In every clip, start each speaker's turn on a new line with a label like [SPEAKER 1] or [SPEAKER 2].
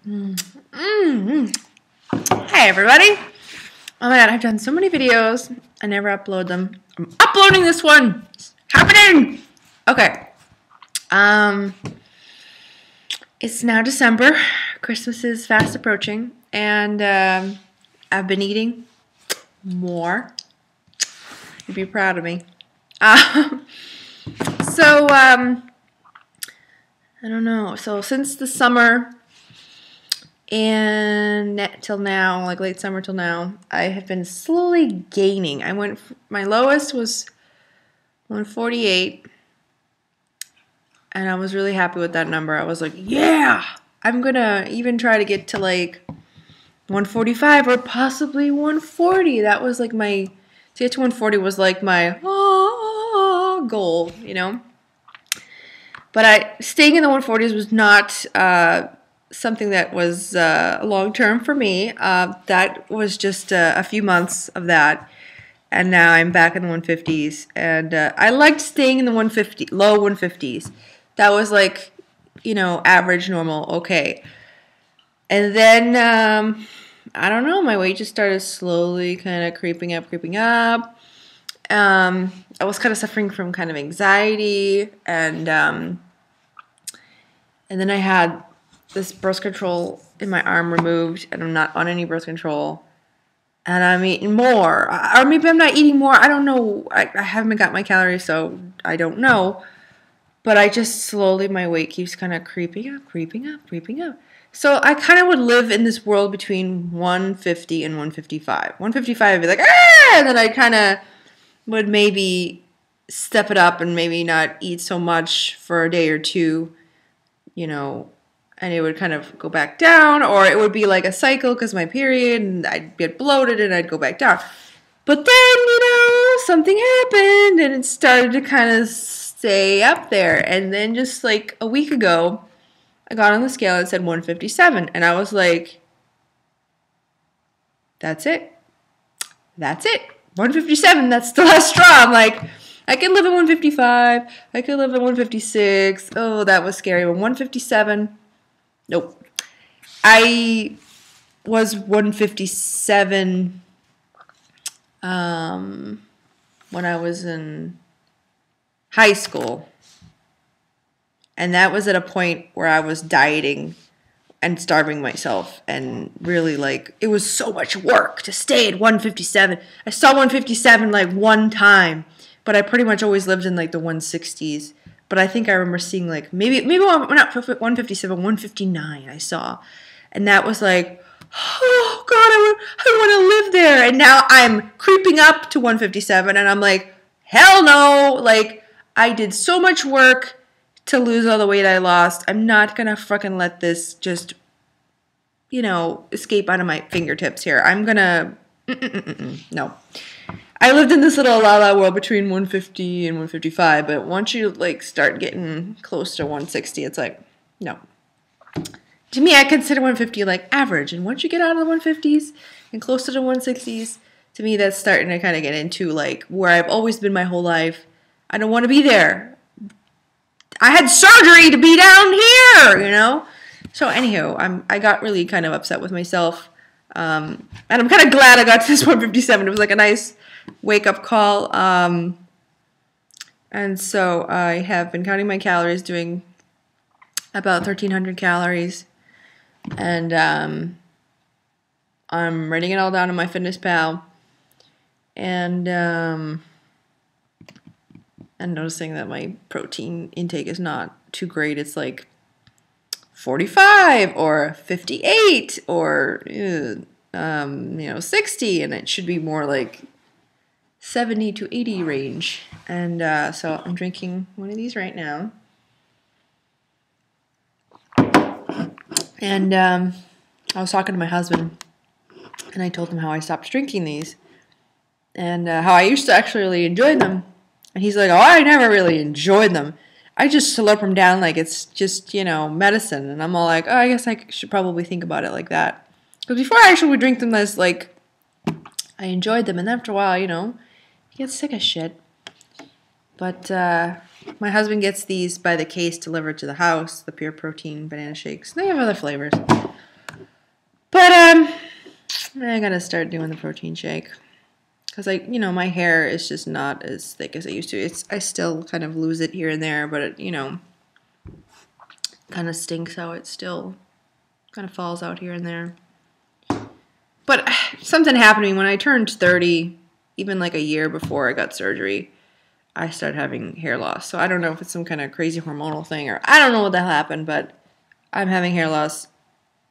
[SPEAKER 1] Hi everybody. Oh my god, I've done so many videos. I never upload them. I'm uploading this one. It's happening. Okay. It's now December. Christmas is fast approaching, and I've been eating more. You'd be proud of me. So I don't know. So since the summer and till now, like late summer till now, I have been slowly gaining. My lowest was 148, and I was really happy with that number. I was like, yeah, I'm gonna even try to get to like 145 or possibly 140. That was like to get to 140 was like my goal, you know. But staying in the 140s was not something that was long term for me. That was just a few months of that, and now I'm back in the 150s. And I liked staying in the low 150s. That was like, average, normal, okay. And then I don't know, my weight just started slowly kind of creeping up. I was kind of suffering from kind of anxiety, and then I had this birth control in my arm removed, and I'm not on any birth control, and I'm eating more, or maybe I'm not eating more. I don't know. I haven't got my calories, so I don't know. But I just slowly, my weight keeps kind of creeping up. So I kind of would live in this world between 150 and 155. 155 would be like, ah! And then I kind of would maybe step it up and maybe not eat so much for a day or two, and it would kind of go back down, or it would be like a cycle because my period, and I'd get bloated and I'd go back down. But then, something happened and it started to kind of stay up there. And then just like a week ago, I got on the scale and it said 157, and I was like, that's it. 157, that's the last straw. I'm like, I can live at 155. I could live at 156. Oh, that was scary. But 157, nope. I was 157 when I was in high school. And that was at a point where I was dieting and starving myself, and really, like, it was so much work to stay at 157. I saw 157 like one time, but I pretty much always lived in like the 160s. But I think I remember seeing like maybe not 157, 159 I saw, and that was like, oh god, I want to live there. And now I'm creeping up to 157, and I'm like, hell no! Like, I did so much work to lose all the weight I lost. I'm not gonna fucking let this just, escape out of my fingertips here. I'm gonna, no. I lived in this little la-la world between 150 and 155, but once you, like, start getting close to 160, it's like, no. To me, I consider 150, like, average, and once you get out of the 150s and close to the 160s, to me, that's starting to kind of get into, like, where I've always been my whole life. I don't want to be there. I had surgery to be down here, So anywho, I got really kind of upset with myself, and I'm kind of glad I got to this 157. It was like a nice wake-up call, and so I have been counting my calories, doing about 1,300 calories, and I'm writing it all down on MyFitnessPal, and noticing that my protein intake is not too great. It's like 45 or 58 or 60, and it should be more like 70 to 80 range. And so I'm drinking one of these right now. And I was talking to my husband, and I told him how I stopped drinking these, and how I used to actually really enjoy them. And he's like, oh, I never really enjoyed them. I just slurp them down like it's just, medicine. And I'm all like, oh, I guess I should probably think about it like that. Because before I actually would drink them, as like, I enjoyed them. And after a while, you get sick of shit. But my husband gets these by the case delivered to the house, the Pure Protein banana shakes. They have other flavors. But I gotta start doing the protein shake. Because my hair is just not as thick as I used to. I still kind of lose it here and there, but it, kind of stinks how it still kind of falls out here and there. But something happened to me when I turned 30, even like a year before I got surgery. I started having hair loss. So I don't know if it's some kind of crazy hormonal thing or I don't know what the hell happened, but I'm having hair loss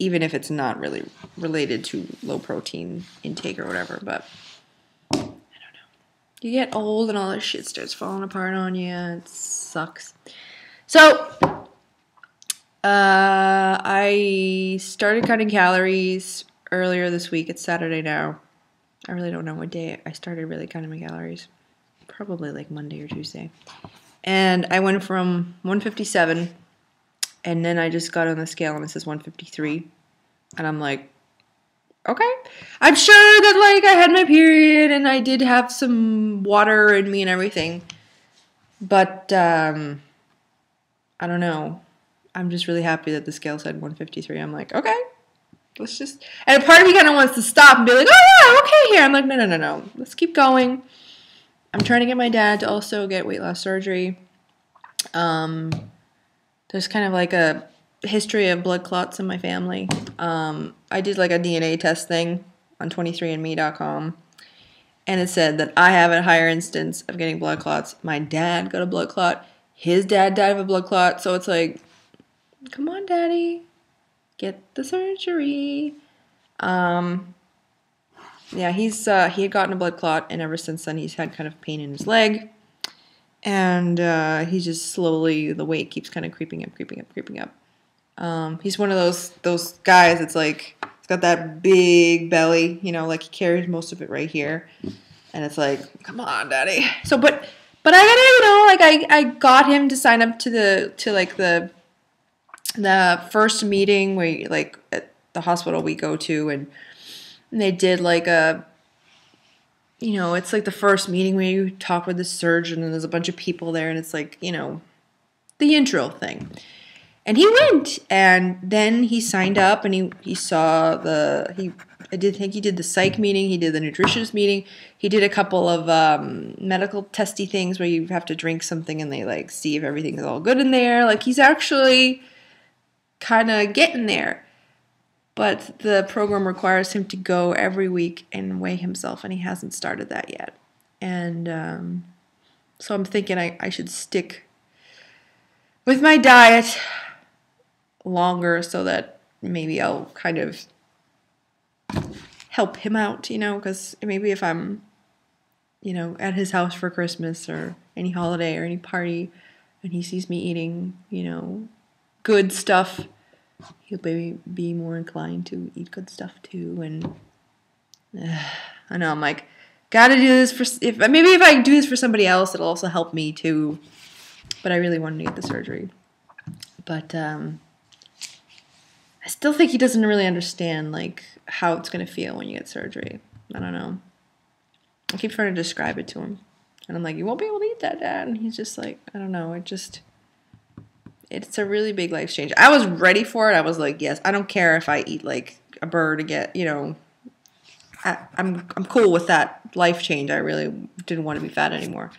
[SPEAKER 1] even if it's not really related to low protein intake or whatever. But I don't know. You get old and all this shit starts falling apart on you. It sucks. So I started cutting calories earlier this week. It's Saturday now. I really don't know what day I started really counting my calories. Probably like Monday or Tuesday. And I went from 157, and then I just got on the scale and it says 153. And I'm like, okay. I'm sure that like I had my period and I did have some water in me and everything. But I don't know. I'm just really happy that the scale said 153. I'm like, okay. Let's just... And a part of me kind of wants to stop and be like, oh yeah, okay here. I'm like, no. Let's keep going. I'm trying to get my dad to also get weight loss surgery. There's kind of like a history of blood clots in my family. I did like a DNA test thing on 23andme.com, and it said that I have a higher instance of getting blood clots. My dad got a blood clot. His dad died of a blood clot. So it's like, come on, Daddy, get the surgery. Yeah, he had gotten a blood clot, and ever since then he's had kind of pain in his leg, and he just slowly, the weight keeps kind of creeping up. He's one of those guys that's like, he's got that big belly, like he carries most of it right here, and it's like, come on, Daddy. So, but I gotta, I got him to sign up to the first meeting where like at the hospital we go to, and they did like it's like the first meeting where you talk with the surgeon and there's a bunch of people there and it's like, the intro thing. And he went and then he signed up and he saw I did think he did the psych meeting, he did the nutritionist meeting, he did a couple of medical testy things where you have to drink something and they like see if everything is all good in there. Like he's actually kind of getting there. But the program requires him to go every week and weigh himself, and he hasn't started that yet. And so I'm thinking I should stick with my diet longer so that maybe I'll kind of help him out, because maybe if I'm, at his house for Christmas or any holiday or any party and he sees me eating, good stuff, he'll maybe be more inclined to eat good stuff too. And I know I'm like, gotta do this if I do this for somebody else, it'll also help me too. But I really wanted to get the surgery. But I still think he doesn't really understand like how it's gonna feel when you get surgery. I don't know. I keep trying to describe it to him, and I'm like, you won't be able to eat that, Dad. And he's just like, I don't know. It's a really big life change. I was ready for it. I was like, yes, I don't care if I eat like a bird to get, I'm cool with that life change. I really didn't want to be fat anymore.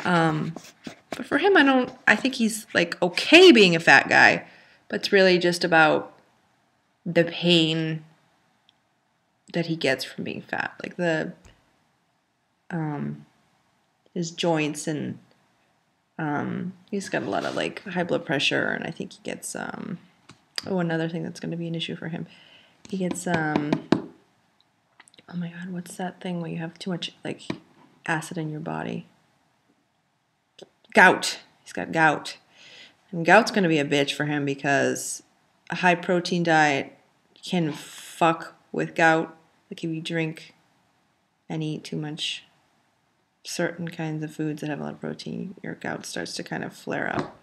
[SPEAKER 1] But for him, I think he's like okay being a fat guy, but it's really just about the pain that he gets from being fat. Like his joints and he's got a lot of like high blood pressure, and I think he gets another thing that's going to be an issue for him. He gets oh my god, what's that thing where you have too much like acid in your body? Gout. He's got gout, and gout's going to be a bitch for him because a high protein diet can fuck with gout. Like if you drink and eat too much certain kinds of foods that have a lot of protein, your gout starts to kind of flare up.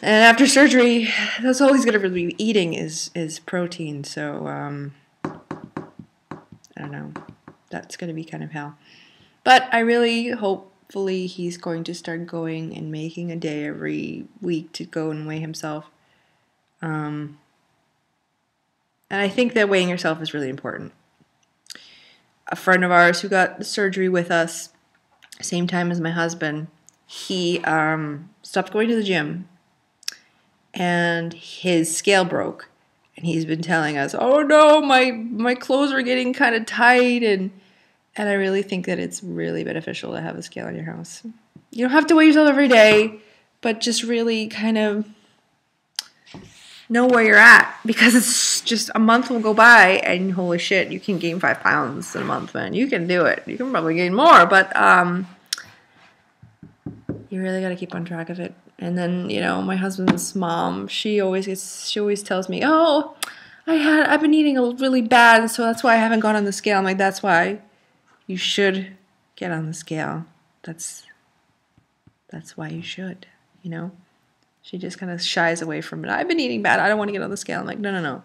[SPEAKER 1] And after surgery, that's all he's going to really be eating is protein. So, I don't know. That's going to be kind of hell. But I really, hopefully, he's going to start going and making a day every week to go and weigh himself. And I think that weighing yourself is really important. A friend of ours who got the surgery with us, same time as my husband, he stopped going to the gym and his scale broke. And he's been telling us, oh no, my clothes are getting kind of tight. And I really think that it's really beneficial to have a scale in your house. You don't have to weigh yourself every day, but just really kind of know where you're at, because it's just a month will go by and holy shit, you can gain 5 pounds in a month, man. You can do it. You can probably gain more, but you really got to keep on track of it. And then, you know, my husband's mom, she always tells me, oh, I've been eating really bad, so that's why I haven't gone on the scale. I'm like, that's why you should get on the scale. That's why you should, you know. She just kind of shies away from it. I've been eating bad. I don't want to get on the scale. I'm like, no.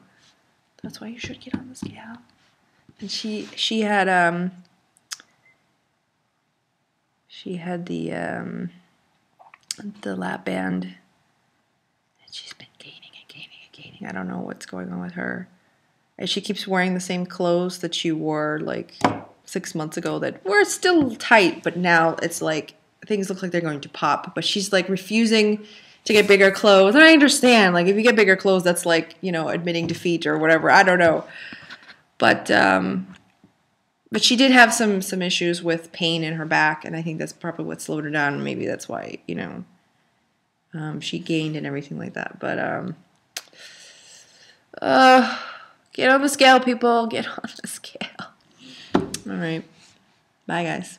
[SPEAKER 1] That's why you should get on the scale. And she had the lap band, and she's been gaining. I don't know what's going on with her. And she keeps wearing the same clothes that she wore like 6 months ago that were still tight, but now it's like things look like they're going to pop. But she's like refusing to get bigger clothes. And I understand, like, if you get bigger clothes, that's like, you know, admitting defeat or whatever. I don't know. But she did have some issues with pain in her back, and I think that's probably what slowed her down. Maybe that's why, you know, she gained and everything like that. But get on the scale, people. Get on the scale. All right. Bye, guys.